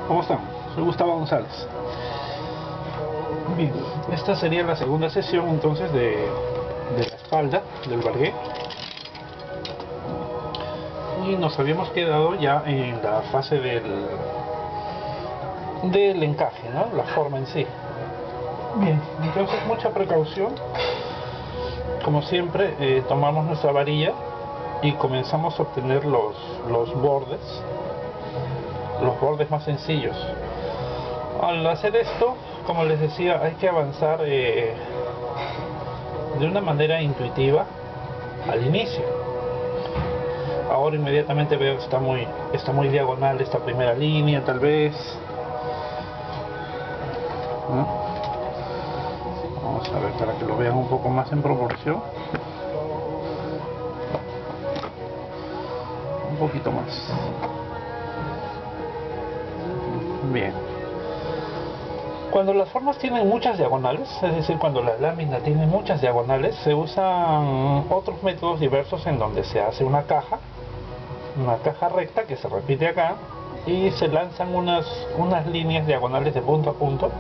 ¿Cómo están? Soy Gustavo González. Bien, esta sería la segunda sesión entonces de la espalda del Barguet. Y nos habíamos quedado ya en la fase del encaje, ¿no? La forma en sí. Bien, entonces mucha precaución. Como siempre, tomamos nuestra varilla y comenzamos a obtener los bordes más sencillos. Al hacer esto, como les decía, hay que avanzar de una manera intuitiva al inicio. Ahora inmediatamente veo que está muy diagonal esta primera línea, tal vez. ¿No? Vamos a ver para que lo vean un poco más en proporción. Un poquito más. Bien. Cuando las formas tienen muchas diagonales, es decir, cuando la lámina tiene muchas diagonales, se usan otros métodos diversos en donde se hace una caja recta que se repite acá y se lanzan unas líneas diagonales de punto a punto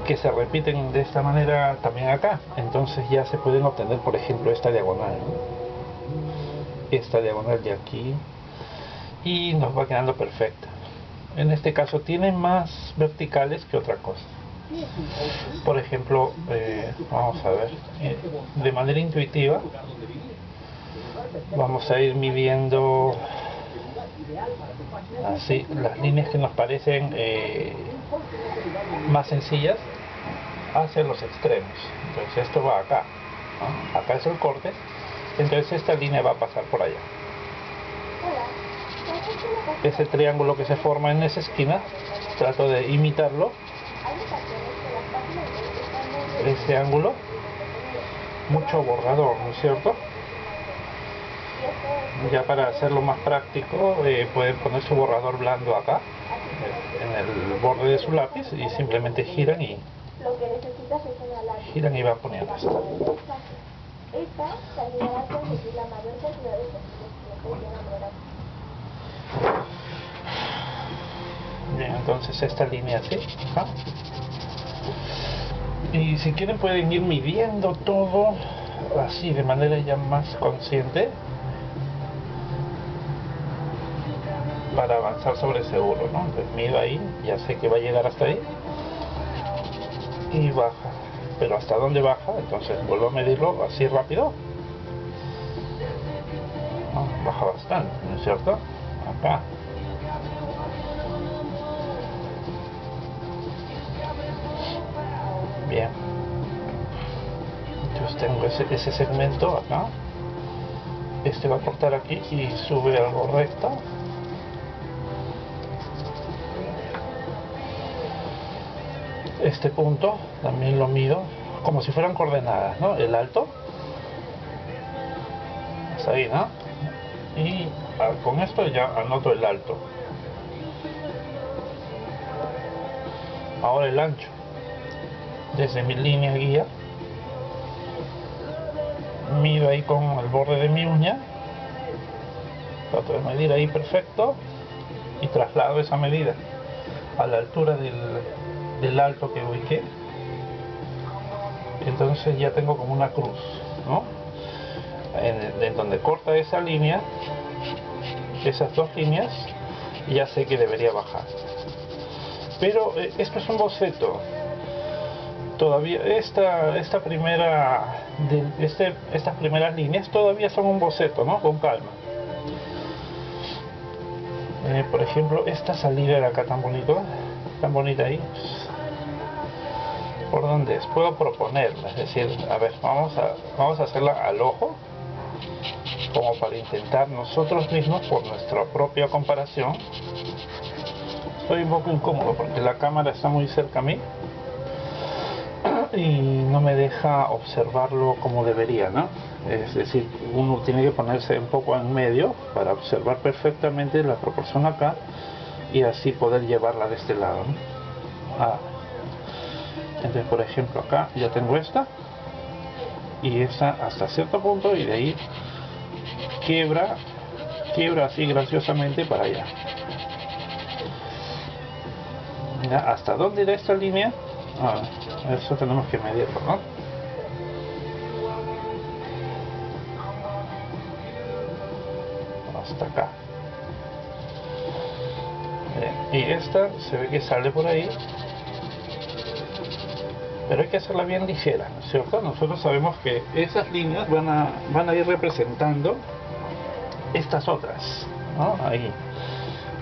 que se repiten de esta manera también acá. Entonces ya se pueden obtener, por ejemplo, esta diagonal, ¿no? Esta diagonal de aquí, y nos va quedando perfecta. En este caso tiene más verticales que otra cosa. Por ejemplo, vamos a ver, de manera intuitiva vamos a ir midiendo así las líneas que nos parecen más sencillas hacia los extremos. Entonces esto va acá, ¿no? Acá es el corte, entonces esta línea va a pasar por allá. Ese triángulo que se forma en esa esquina, trato de imitarlo, ese ángulo, mucho borrador, ¿no es cierto? Ya para hacerlo más práctico, pueden poner su borrador blando acá, en el borde de su lápiz, y simplemente giran y van poniendo esto. Bien, entonces esta línea así, ¿ja? Y si quieren pueden ir midiendo todo así de manera ya más consciente para avanzar sobre seguro, ¿no? Entonces mido ahí, ya sé que va a llegar hasta ahí y baja, pero hasta dónde baja, entonces vuelvo a medirlo así rápido. Baja bastante, ¿no es cierto? Acá. Bien, entonces tengo ese segmento acá, este va a cortar aquí y sube algo recto. Este punto también lo mido como si fueran coordenadas, ¿no? El alto hasta ahí, ¿no? Y con esto ya anoto el alto. Ahora el ancho, desde mi línea guía mido ahí con el borde de mi uña, trato de medir ahí perfecto y traslado esa medida a la altura del alto que ubiqué. Entonces ya tengo como una cruz, ¿no? En donde corta esa línea, esas dos líneas, ya sé que debería bajar. Pero esto es un boceto. Todavía estas primeras líneas todavía son un boceto, ¿no? Con calma. Por ejemplo, esta salida de acá tan bonita ahí. ¿Por dónde es? Puedo proponerla, es decir, a ver, vamos a hacerla al ojo, como para intentar nosotros mismos, por nuestra propia comparación. Estoy un poco incómodo porque la cámara está muy cerca a mí y no me deja observarlo como debería, ¿no? Es decir, uno tiene que ponerse un poco en medio para observar perfectamente la proporción acá y así poder llevarla de este lado, ¿no? Entonces, por ejemplo, acá ya tengo esta y esta hasta cierto punto, y de ahí quiebra así graciosamente para allá. Ya, ¿hasta dónde irá esta línea? Eso tenemos que medirlo, ¿no? Hasta acá. Bien. Y esta se ve que sale por ahí, pero hay que hacerla bien ligera, ¿no es cierto? Nosotros sabemos que esas líneas van a ir representando estas otras, ¿no? Ahí,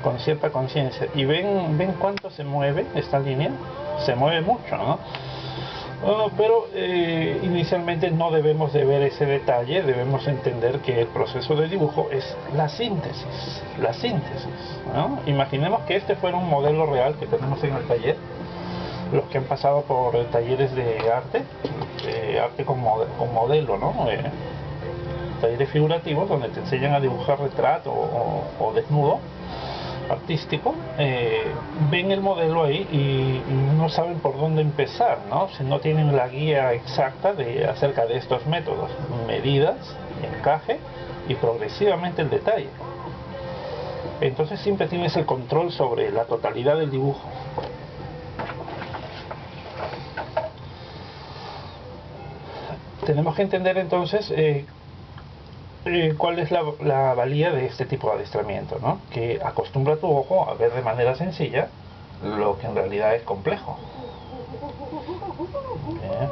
con cierta conciencia. Y ven cuánto se mueve esta línea. Se mueve mucho, ¿no? Pero inicialmente no debemos de ver ese detalle. Debemos entender que el proceso de dibujo es la síntesis, ¿no? Imaginemos que este fuera un modelo real que tenemos en el taller. Los que han pasado por talleres de arte con modelo, ¿no? Talleres figurativos donde te enseñan a dibujar retrato o desnudo artístico, ven el modelo ahí y no saben por dónde empezar, ¿no? Si no tienen la guía exacta acerca de estos métodos, medidas, encaje y progresivamente el detalle. Entonces siempre tienes el control sobre la totalidad del dibujo. Tenemos que entender entonces cuál es la valía de este tipo de adiestramiento, ¿no? Que acostumbra tu ojo a ver de manera sencilla lo que en realidad es complejo. Bien.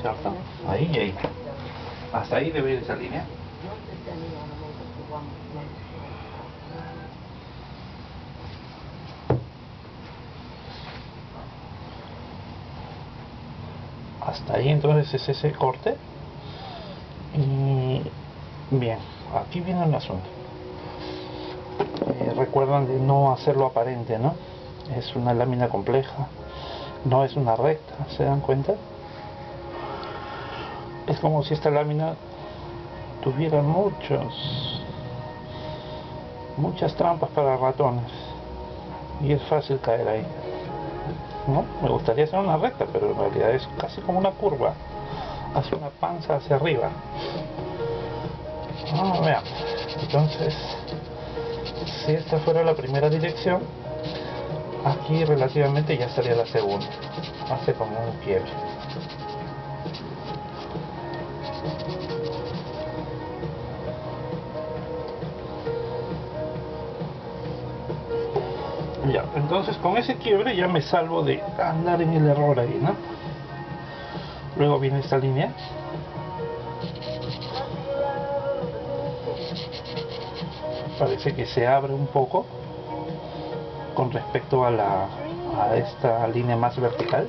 ¿Cierto? Ahí y ahí. Hasta ahí debe ir esa línea. Hasta ahí entonces es ese corte. Y bien, aquí viene el asunto. Recuerdan de no hacerlo aparente, ¿no? Es una lámina compleja, no es una recta, ¿se dan cuenta? Es como si esta lámina tuviera muchas trampas para ratones y es fácil caer ahí, ¿no? Me gustaría hacer una recta, pero en realidad es casi como una curva hacia una panza hacia arriba. Veamos. Entonces, si esta fuera la primera dirección, aquí relativamente ya estaría la segunda. Hace como un quiebre. Ya, entonces con ese quiebre ya me salvo de andar en el error ahí, ¿no? Luego viene esta línea. Parece que se abre un poco con respecto a esta línea más vertical.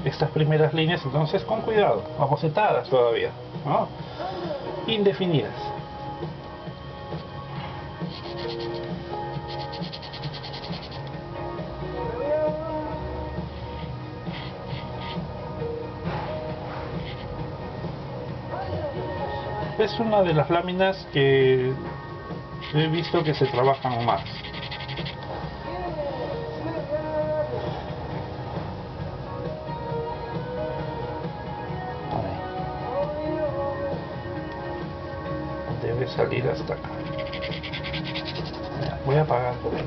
Estas primeras líneas entonces con cuidado, abocetadas todavía, ¿no? Indefinidas. Es una de las láminas que he visto que se trabajan más. Debe salir hasta acá. Voy a apagar por ahí.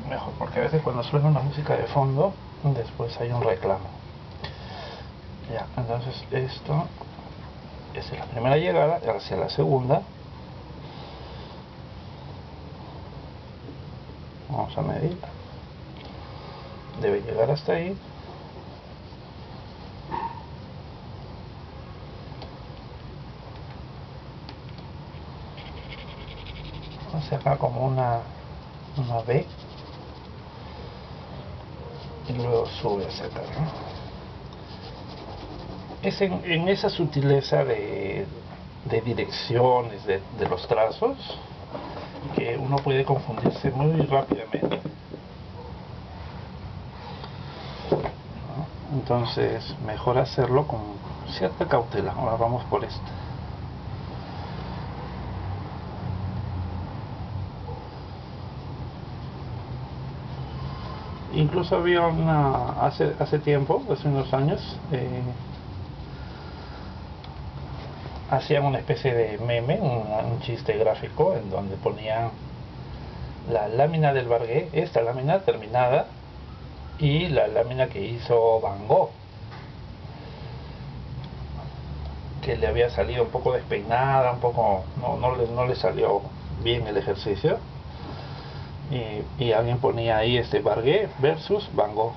Mejor, porque a veces cuando suena una música de fondo, después hay un reclamo. Ya, entonces esto es la primera llegada hacia la segunda. Vamos a medir. Debe llegar hasta ahí. Hacia acá como una B. Y luego sube hacia acá, ¿no? Es en esa sutileza de direcciones de los trazos que uno puede confundirse muy rápidamente, ¿no? Entonces mejor hacerlo con cierta cautela. Ahora vamos por esta. Incluso había hace tiempo, hace unos años, hacían una especie de meme, un chiste gráfico en donde ponían la lámina del Barguet, esta lámina terminada, y la lámina que hizo Van Gogh, que le había salido un poco despeinada, un poco no le salió bien el ejercicio, y alguien ponía ahí Barguet versus Van Gogh.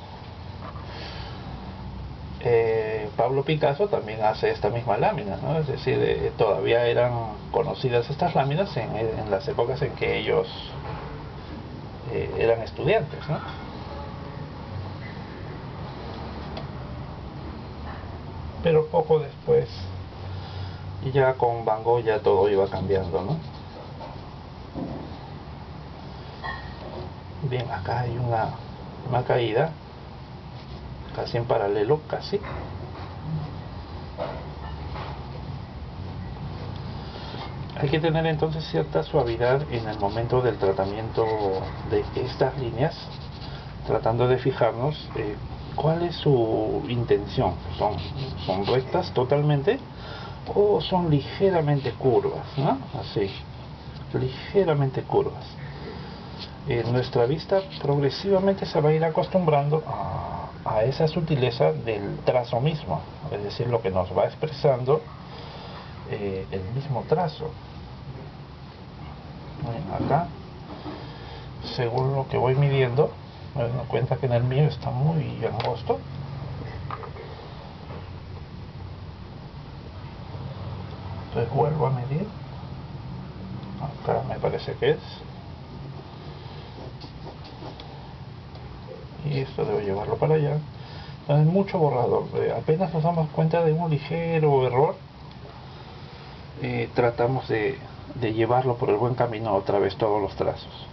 Pablo Picasso también hace esta misma lámina, ¿no? Es decir, todavía eran conocidas estas láminas en las épocas en que ellos eran estudiantes, ¿no? Pero poco después, ya con Van Gogh ya todo iba cambiando, ¿no? Bien, acá hay una caída casi en paralelo, casi. Hay que tener entonces cierta suavidad en el momento del tratamiento de estas líneas, tratando de fijarnos cuál es su intención. ¿Son rectas totalmente o son ligeramente curvas, ¿no? Así, ligeramente curvas. Nuestra vista progresivamente se va a ir acostumbrando a esa sutileza del trazo mismo, es decir, lo que nos va expresando el mismo trazo. Acá, según lo que voy midiendo, me doy cuenta que en el mío está muy angosto. Entonces vuelvo a medir. Acá me parece que es. Y esto debo llevarlo para allá. Entonces mucho borrador. Apenas nos damos cuenta de un ligero error, tratamos de llevarlo por el buen camino otra vez todos los trazos.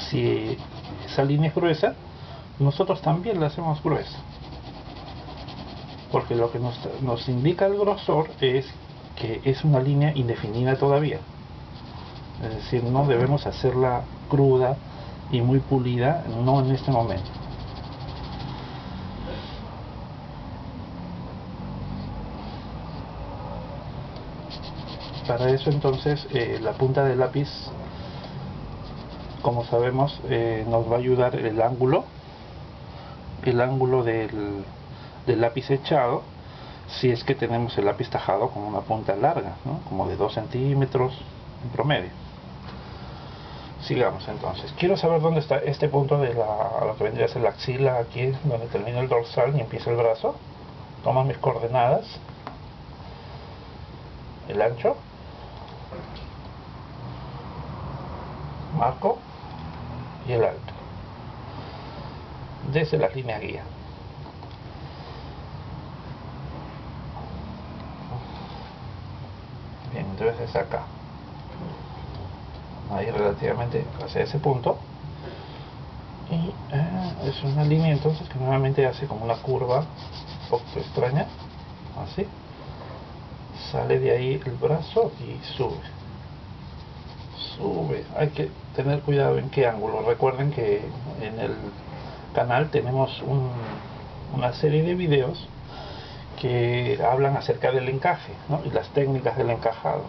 Si esa línea es gruesa, nosotros también la hacemos gruesa, porque lo que nos indica el grosor es que es una línea indefinida todavía, es decir, no debemos hacerla cruda y muy pulida, no en este momento. Para eso entonces la punta del lápiz, como sabemos, nos va a ayudar el ángulo del lápiz echado, si es que tenemos el lápiz tajado con una punta larga, ¿no? Como de 2 centímetros en promedio. Sigamos entonces. Quiero saber dónde está este punto de lo que vendría a ser la axila, aquí donde termina el dorsal y empieza el brazo. Tomo mis coordenadas, el ancho, marco y el alto desde la línea guía. Bien, entonces es acá, ahí relativamente hacia ese punto, y es una línea entonces que nuevamente hace como una curva un poco extraña, así, sale de ahí el brazo y sube, hay que tener cuidado en qué ángulo. Recuerden que en el canal tenemos una serie de videos que hablan acerca del encaje, ¿no? Y las técnicas del encajado.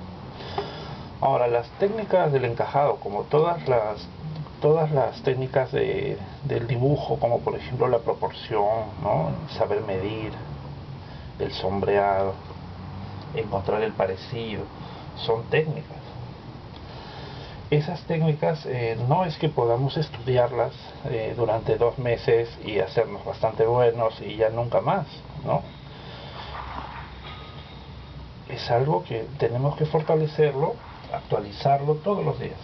Ahora, las técnicas del encajado, como todas las técnicas del dibujo, como por ejemplo la proporción, ¿no? Saber medir, el sombreado, encontrar el parecido, son técnicas. Esas técnicas no es que podamos estudiarlas durante 2 meses y hacernos bastante buenos y ya nunca más, ¿no? Es algo que tenemos que fortalecerlo, actualizarlo todos los días.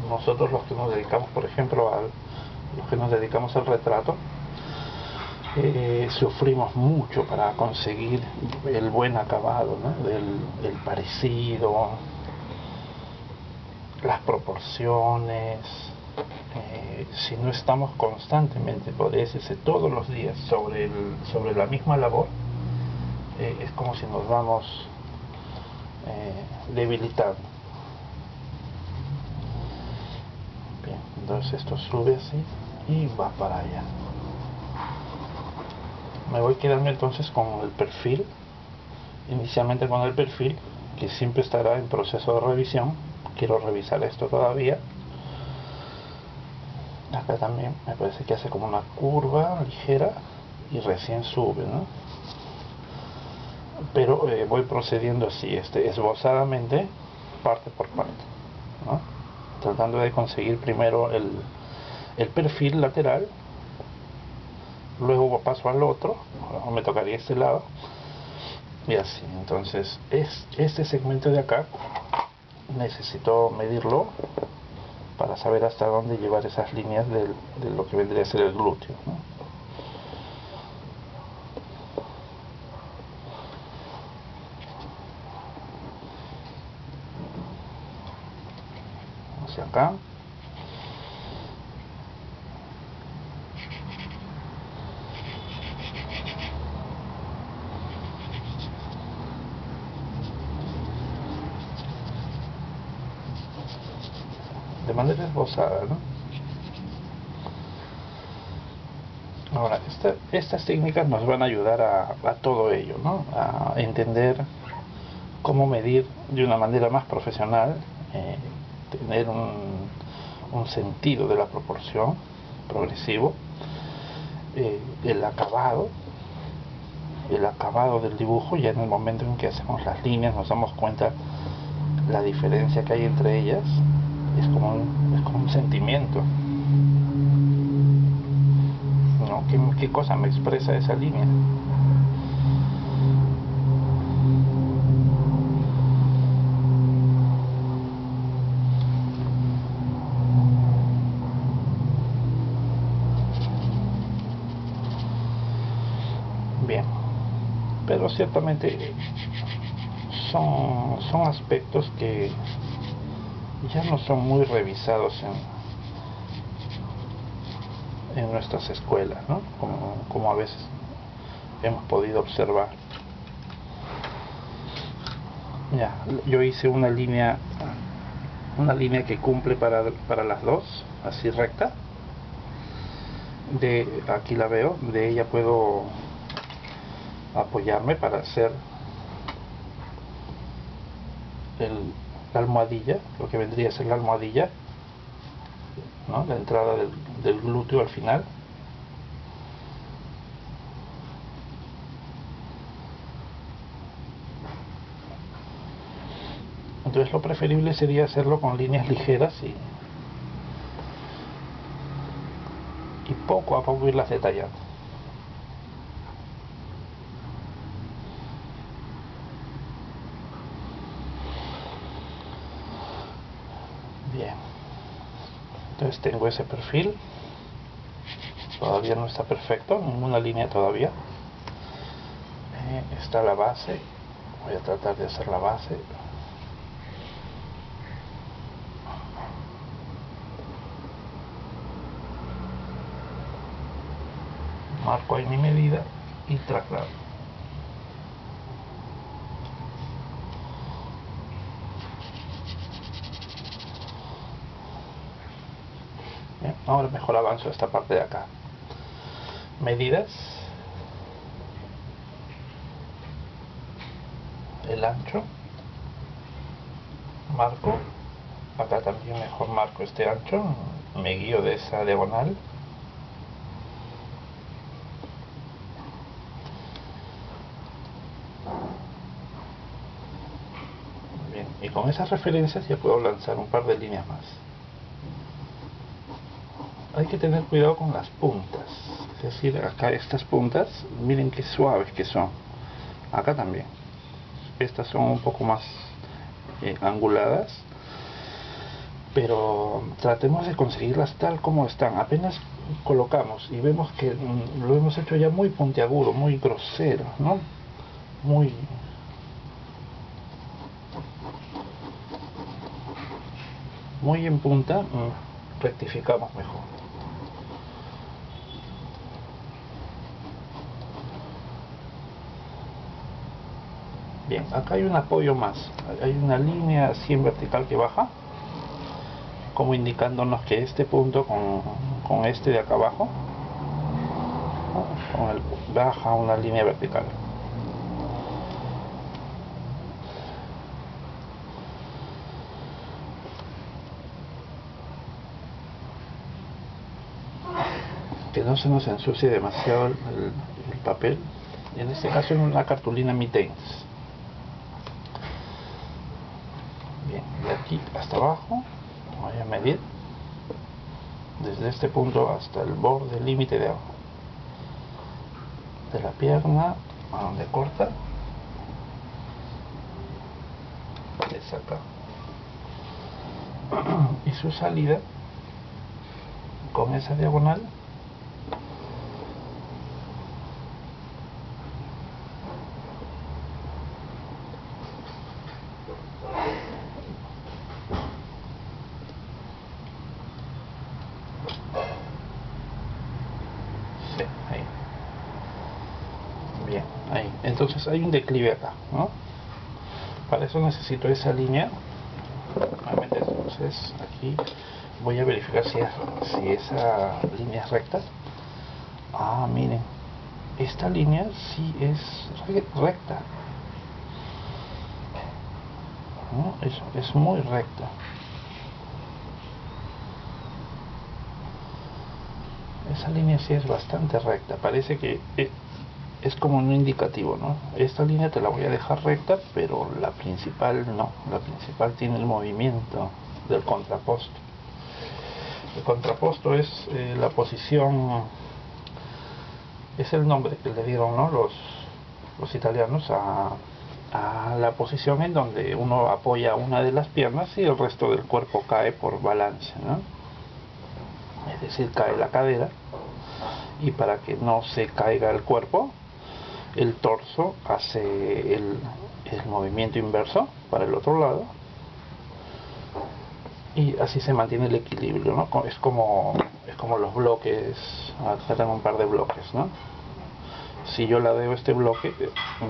Nosotros los que nos dedicamos, por ejemplo, los que nos dedicamos al retrato, sufrimos mucho para conseguir el buen acabado, ¿no? el parecido, las proporciones. Si no estamos constantemente, podría decirse todos los días, sobre la misma labor, es como si nos vamos debilitando. Bien, entonces esto sube así y va para allá. Me voy quedando entonces con el perfil, inicialmente con el perfil, que siempre estará en proceso de revisión. Quiero revisar esto todavía. Acá también me parece que hace como una curva ligera y recién sube, ¿no? Pero voy procediendo así, esbozadamente, parte por parte, ¿no? Tratando de conseguir primero el perfil lateral, luego paso al otro, ahora me tocaría este lado, y así. Entonces este segmento de acá necesito medirlo para saber hasta dónde llevar esas líneas de lo que vendría a ser el glúteo, ¿no? Hacia acá. De manera esbozada, ¿no? Ahora, estas técnicas nos van a ayudar a todo ello, ¿no? A entender cómo medir de una manera más profesional, tener un sentido de la proporción progresivo, el acabado del dibujo. Ya en el momento en que hacemos las líneas nos damos cuenta la diferencia que hay entre ellas. Es como un sentimiento, ¿no? ¿Qué cosa me expresa esa línea? Bien, pero ciertamente son aspectos que ya no son muy revisados en nuestras escuelas, ¿no? Como a veces hemos podido observar. Ya, yo hice una línea que cumple para las dos, así recta. Aquí la veo, de ella puedo apoyarme para hacer la almohadilla, lo que vendría a ser la almohadilla, ¿no? La entrada del glúteo al final. Entonces lo preferible sería hacerlo con líneas ligeras y poco a poco irlas detallando. Bien, entonces tengo ese perfil, todavía no está perfecto, ninguna línea todavía. Está la base, voy a tratar de hacer la base. Marco ahí mi medida y traslado. Bien, ahora mejor avanzo esta parte de acá. Medidas, el ancho, marco, acá también mejor marco este ancho, me guío de esa diagonal. Bien, y con esas referencias ya puedo lanzar un par de líneas más. Hay que tener cuidado con las puntas, es decir, acá estas puntas, miren qué suaves que son. Acá también, estas son un poco más anguladas, pero tratemos de conseguirlas tal como están. Apenas colocamos y vemos que lo hemos hecho ya muy puntiagudo, muy grosero, ¿no? Muy en punta, rectificamos mejor. Bien, acá hay un apoyo más, hay una línea así en vertical que baja, como indicándonos que este punto con este de acá abajo, ¿no? Baja una línea vertical. Que no se nos ensucie demasiado el papel, en este caso en una cartulina Mitex. Bien, de aquí hasta abajo voy a medir desde este punto hasta el borde límite de abajo de la pierna, a donde corta, es acá, y su salida con esa diagonal ahí. Bien, ahí. Entonces hay un declive acá, ¿no? Para eso necesito esa línea. Nuevamente, entonces aquí voy a verificar si esa línea es recta. Ah, miren, esta línea sí es recta, ¿no? Es muy recta. Esa línea sí es bastante recta, parece que es como un indicativo, ¿no? Esta línea te la voy a dejar recta, pero la principal no, la principal tiene el movimiento del contraposto. El contraposto es la posición, es el nombre que le dieron, ¿no? los italianos a la posición en donde uno apoya una de las piernas y el resto del cuerpo cae por balance, ¿no? Es decir, cae la cadera, y para que no se caiga el cuerpo, el torso hace el movimiento inverso para el otro lado, y así se mantiene el equilibrio, ¿no? Es como los bloques. Acá tengo un par de bloques, ¿no? Si yo ladeo este bloque,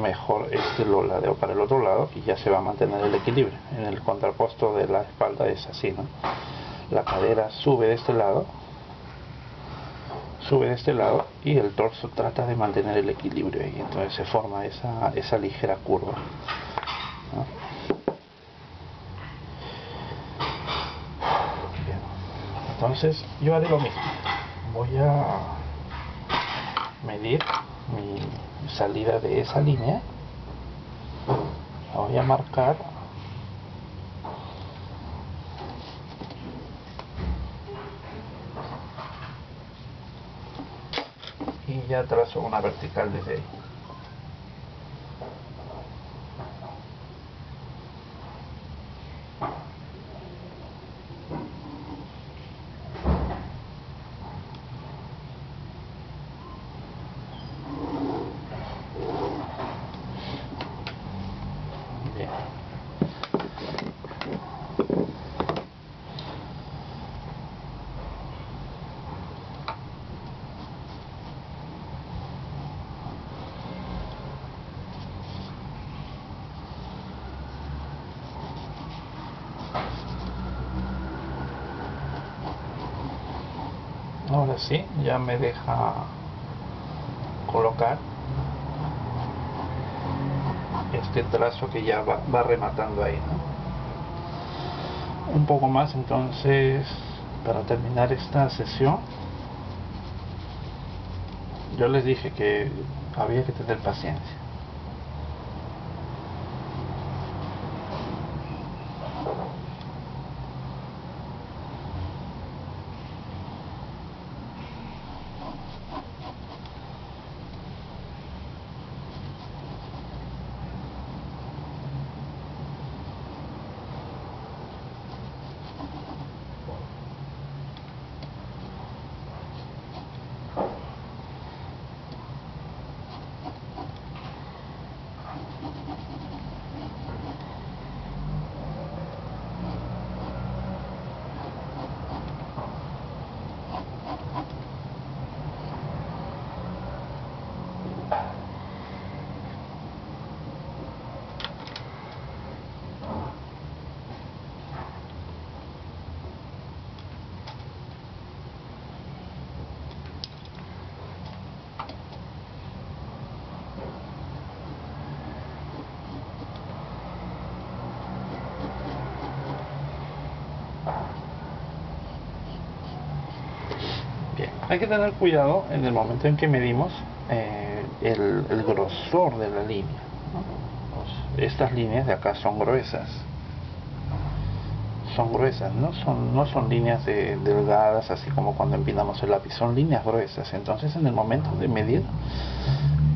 mejor este lo ladeo para el otro lado y ya se va a mantener el equilibrio. En el contraposto de la espalda es así, ¿no? La cadera sube de este lado, y el torso trata de mantener el equilibrio ahí, entonces se forma esa ligera curva, ¿no? Bien. Entonces yo haré lo mismo, voy a medir mi salida de esa línea, la voy a marcar y ya trazo una vertical desde ahí. Bien. Ahora sí, ya me deja colocar este trazo que ya va rematando ahí, ¿no? Un poco más, entonces, para terminar esta sesión. Yo les dije que había que tener paciencia. Hay que tener cuidado en el momento en que medimos el grosor de la línea, ¿no? Pues estas líneas de acá son gruesas, no son líneas delgadas, así como cuando empinamos el lápiz, son líneas gruesas. Entonces en el momento de medir,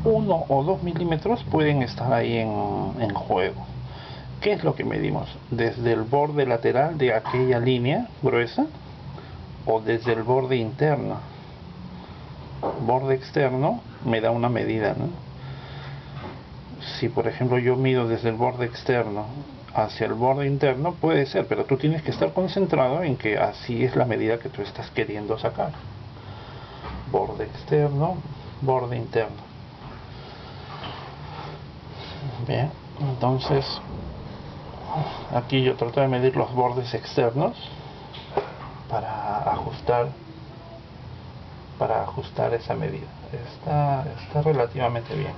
1 o 2 milímetros pueden estar ahí en juego. ¿Qué es lo que medimos? Desde el borde lateral de aquella línea gruesa o desde el borde interno. Borde externo me da una medida, ¿no? Si por ejemplo yo mido desde el borde externo hacia el borde interno, puede ser, pero tú tienes que estar concentrado en que así es la medida que tú estás queriendo sacar. Borde externo, borde interno. Bien, entonces aquí yo trato de medir los bordes externos para ajustar esa medida. Está relativamente bien.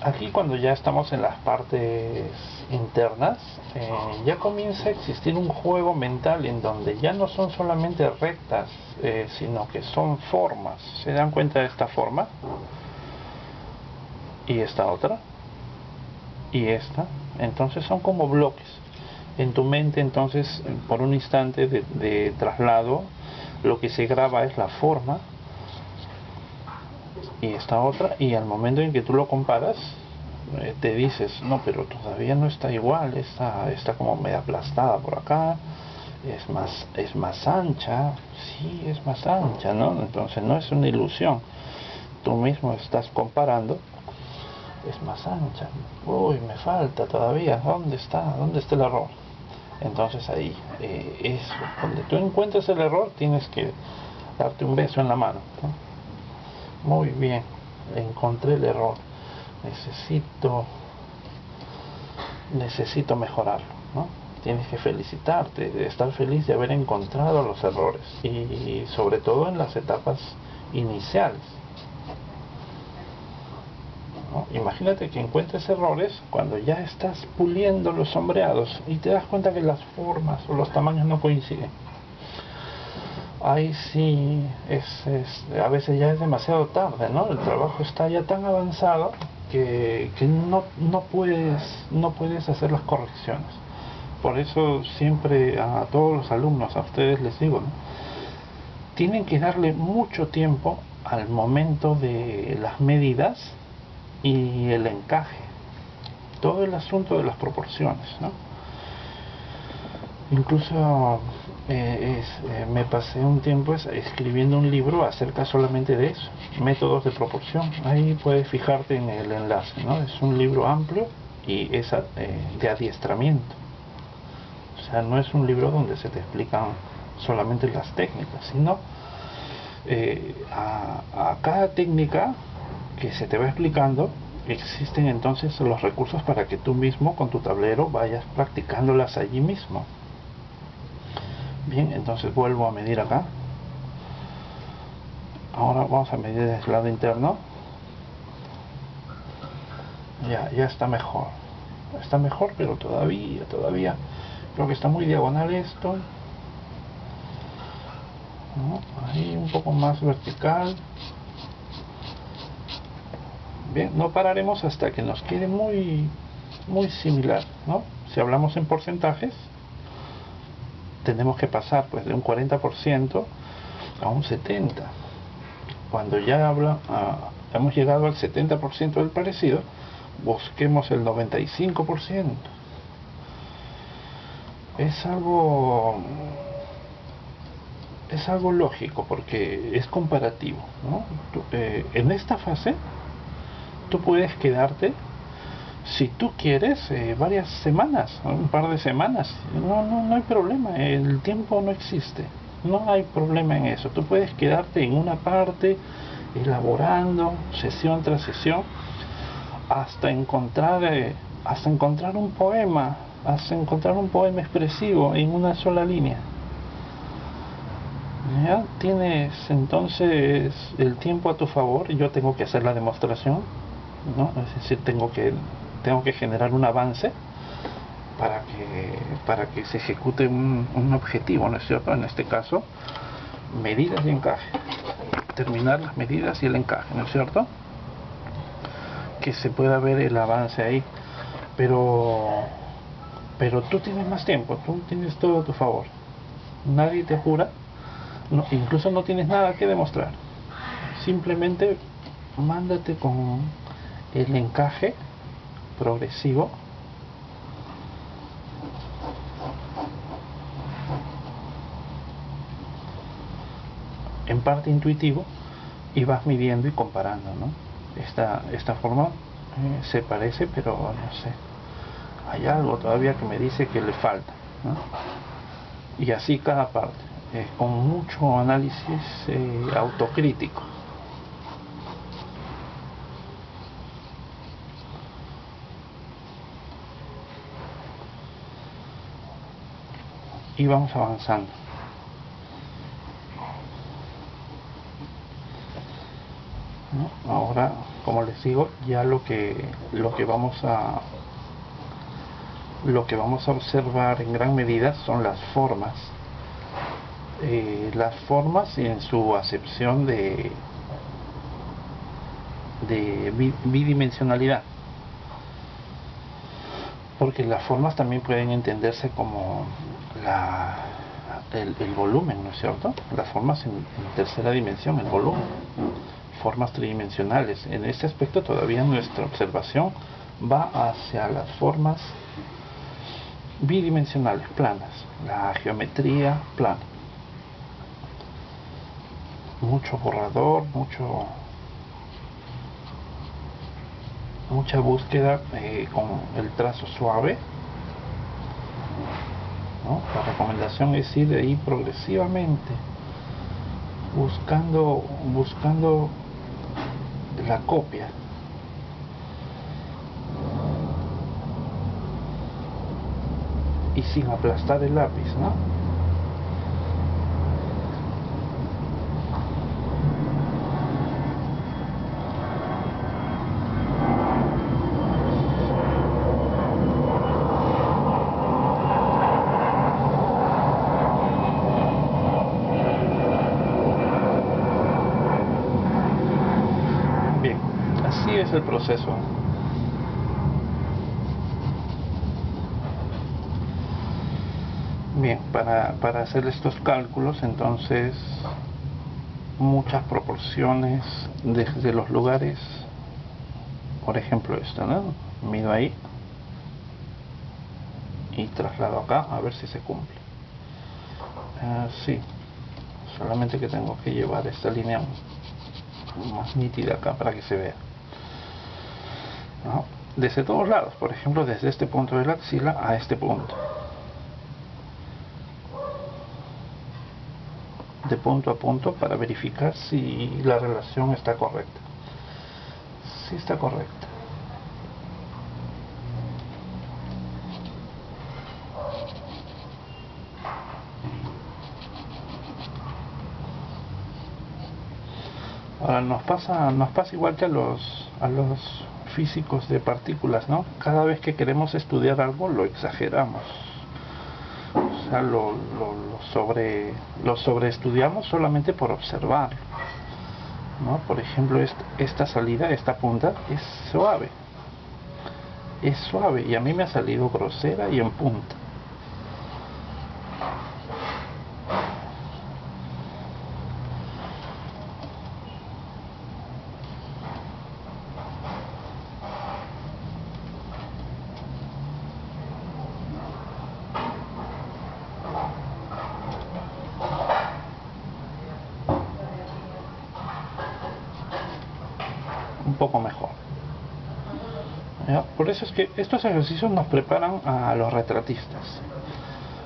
Aquí cuando ya estamos en las partes internas, ya comienza a existir un juego mental en donde ya no son solamente rectas, sino que son formas. ¿Se dan cuenta de esta forma? Y esta otra. Y esta. Entonces son como bloques. En tu mente entonces, por un instante de traslado, lo que se graba es la forma y esta otra, y al momento en que tú lo comparas, te dices, no, pero todavía no está igual, está como medio aplastada por acá, es más ancha, sí, es más ancha, ¿no? Entonces no es una ilusión, tú mismo estás comparando, es más ancha, uy, me falta todavía, ¿dónde está el error? Entonces ahí, donde tú encuentres el error, tienes que darte un beso en la mano, ¿no? Muy bien, encontré el error, necesito mejorarlo, ¿no? Tienes que felicitarte, de estar feliz de haber encontrado los errores y sobre todo en las etapas iniciales, ¿no? Imagínate que encuentres errores cuando ya estás puliendo los sombreados y te das cuenta que las formas o los tamaños no coinciden. Ahí sí, a veces ya es demasiado tarde, ¿no? El trabajo está ya tan avanzado que no puedes hacer las correcciones. Por eso siempre a todos los alumnos, a ustedes les digo, ¿no? Tienen que darle mucho tiempo al momento de las medidas y el encaje. Todo el asunto de las proporciones, ¿no? Incluso me pasé un tiempo escribiendo un libro acerca solamente de eso, métodos de proporción. Ahí puedes fijarte en el enlace, ¿no? Es un libro amplio y es de adiestramiento. O sea, no es un libro donde se te explican solamente las técnicas, sino a cada técnica que se te va explicando existen entonces los recursos para que tú mismo con tu tablero vayas practicándolas allí mismo. Bien, entonces vuelvo a medir acá. Ahora vamos a medir desde el lado interno. Ya está mejor. Está mejor, pero todavía creo que está muy diagonal esto, ¿no? Ahí un poco más vertical. Bien, no pararemos hasta que nos quede muy similar, ¿no? Si hablamos en porcentajes, tenemos que pasar pues de un 40% a un 70%. Cuando ya hemos llegado al 70% del parecido, busquemos el 95%. Es algo lógico porque es comparativo, ¿no? En esta fase tú puedes quedarte, si tú quieres, varias semanas, un par de semanas. No hay problema, el tiempo no existe, no hay problema en eso. Tú puedes quedarte en una parte elaborando sesión tras sesión hasta encontrar un poema expresivo en una sola línea. Ya tienes entonces el tiempo a tu favor. Yo tengo que hacer la demostración, ¿no? Es decir, tengo que generar un avance para que se ejecute un objetivo, ¿no es cierto? En este caso, medidas y encaje. Terminar las medidas y el encaje, ¿no es cierto? Que se pueda ver el avance ahí. Pero tú tienes más tiempo, tú tienes todo a tu favor. Nadie te jura, no, incluso no tienes nada que demostrar. Simplemente mándate con el encaje progresivo, en parte intuitivo, y vas midiendo y comparando, ¿no? Esta forma se parece, pero no sé, hay algo todavía que me dice que le falta, ¿no? Y así cada parte, con mucho análisis autocrítico. Y vamos avanzando. ¿No? Ahora, como les digo, ya lo que vamos a observar en gran medida son las formas en su acepción de bidimensionalidad, porque las formas también pueden entenderse como el volumen, ¿no es cierto? Las formas en tercera dimensión, el volumen, formas tridimensionales. En este aspecto todavía nuestra observación va hacia las formas bidimensionales, planas, la geometría plana. Mucho borrador, mucha búsqueda con el trazo suave, ¿no? La recomendación es ir ahí progresivamente, buscando la copia. Y sin aplastar el lápiz, ¿no? Bien, así es el proceso. Bien, para hacer estos cálculos, entonces, muchas proporciones desde los lugares, por ejemplo esta, ¿no? Mido ahí y traslado acá a ver si se cumple. Sí, solamente que tengo que llevar esta línea más nítida acá para que se vea, ¿no? Desde todos lados, por ejemplo, desde este punto de la axila a este punto, de punto a punto, para verificar si la relación está correcta. Sí está correcta. Ahora nos pasa igual que a los físicos de partículas, ¿no? Cada vez que queremos estudiar algo lo exageramos. O sea, lo sobreestudiamos solamente por observar, ¿no? Por ejemplo, esta salida, esta punta es suave y a mí me ha salido grosera y en punta. Un poco mejor. ¿Ya? Por eso es que estos ejercicios nos preparan a los retratistas,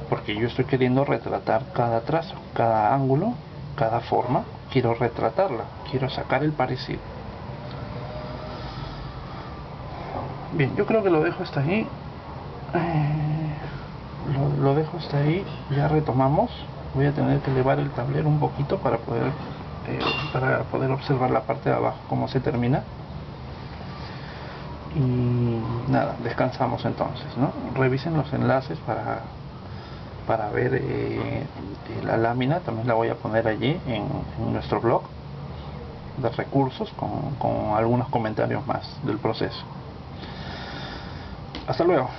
porque yo estoy queriendo retratar cada trazo, cada ángulo, cada forma, quiero retratarla, quiero sacar el parecido. Bien, yo creo que lo dejo hasta ahí. Lo dejo hasta ahí, ya retomamos Voy a tener que elevar el tablero un poquito para poder observar la parte de abajo cómo se termina. Y nada, descansamos entonces, ¿no? Revisen los enlaces para ver la lámina. También la voy a poner allí en nuestro blog de recursos con algunos comentarios más del proceso. Hasta luego.